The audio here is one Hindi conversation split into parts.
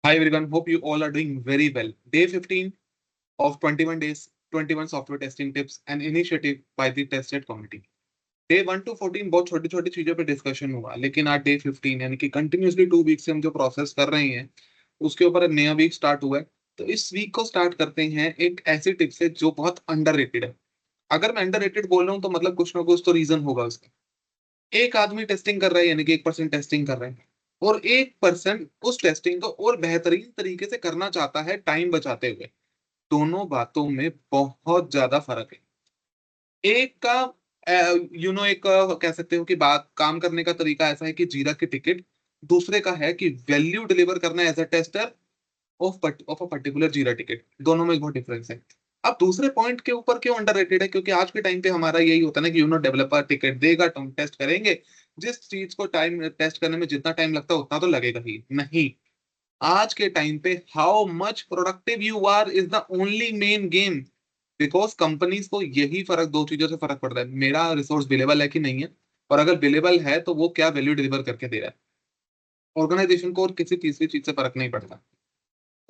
Hi everyone, hope you all are doing very well. Day 15 of 21 days, 21 software testing tips and initiative by the tested community. Day 1 to 14 बहुत छोटी छोटी चीजों पे डिस्कशन हुआ, लेकिन आज डे 15 यानी कि कंटिन्यूसली 2 वीक से हम जो प्रोसेस कर रहे हैं उसके ऊपर एक नया वीक स्टार्ट हुआ है। तो इस वीक को स्टार्ट करते हैं एक ऐसी टिप से जो बहुत अंडररेटेड है। अगर मैं अंडररेटेड बोल रहा हूँ तो मतलब कुछ ना कुछ तो रीजन होगा उसका। एक आदमी टेस्टिंग कर रहा है यानी कि 1% टेस्टिंग कर रहा है और 1% उस टेस्टिंग को और बेहतरीन तरीके से करना चाहता है टाइम बचाते हुए। दोनों बातों में बहुत ज्यादा फर्क है। एक का एक कह सकते हो कि बात काम करने का तरीका ऐसा है कि जीरा की टिकट, दूसरे का है कि वैल्यू डिलीवर करना as a tester of a particular Jira ticket. दोनों में बहुत डिफरेंस है। अब दूसरे पॉइंट के ऊपर क्यों अंडररेटेड है, क्योंकि आज के टाइम पे हमारा यही होता है ना कि डेवलपर टिकट देगा तो हम टेस्ट करेंगे। जिस चीज को टाइम टेस्ट करने में जितना टाइम लगता है उतना तो लगेगा ही नहीं। आज के टाइम पे how much productive you are is the only main game. Because companies को यही फर्क, दो चीजों से फर्क पड़ता है, मेरा रिसोर्स बिलेबल है कि नहीं है, और अगर बिलेबल है तो वो क्या वैल्यू डिलीवर करके दे रहा है। ऑर्गेनाइजेशन को और किसी तीसरी चीज से फर्क नहीं पड़ता।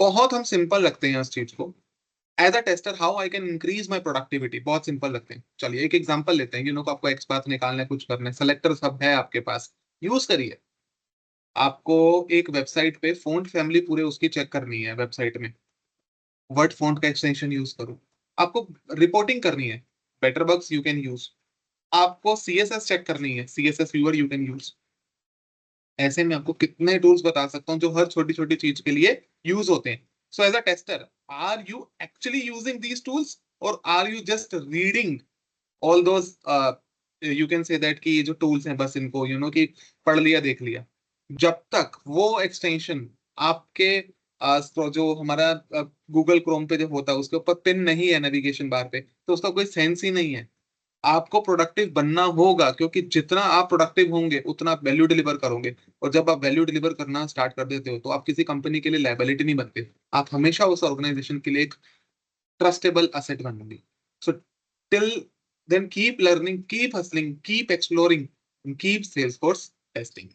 बहुत हम सिंपल रखते हैं इस चीज को। As a tester how I can increase my productivity बहुत सिंपल रखते हैं। चलिए एक एग्जांपल लेते हैं। को आपको एक्स पाथ निकालना है, कुछ करना है, सेलेक्टर सब है आपके पास, यूज करिए। आपको एक वेबसाइट पे फोंट फैमिली पूरे उसकी चेक करनी है वेबसाइट में, वर्ड फोंट का एक्सटेंशन यूज करो। आपको रिपोर्टिंग करनी है, better bugs you can use. आपको सीएसएस चेक करनी है, CSS viewer you can use. ऐसे में आपको कितने टूल्स बता सकता हूँ जो हर छोटी छोटी चीज के लिए यूज होते हैं। So as a tester, are you actually using these tools और are you just reading all those, you can say that कि ये जो टूल्स हैं बस इनको कि पढ़ लिया देख लिया। जब तक वो एक्सटेंशन आपके जो हमारा गूगल क्रोम पे जो होता है उसके ऊपर पिन नहीं है नेविगेशन बार पे, तो उसका कोई सेंस ही नहीं है। आपको प्रोडक्टिव बनना होगा, क्योंकि जितना आप प्रोडक्टिव होंगे उतना आप वैल्यू डिलीवर करोगे। और जब आप वैल्यू डिलीवर करना स्टार्ट कर देते हो तो आप किसी कंपनी के लिए लायबिलिटी नहीं बनते, आप हमेशा उस ऑर्गेनाइजेशन के लिए एक ट्रस्टेबल असेट बनोगे। So till then keep learning, keep hustling, keep exploring, keep Salesforce testing.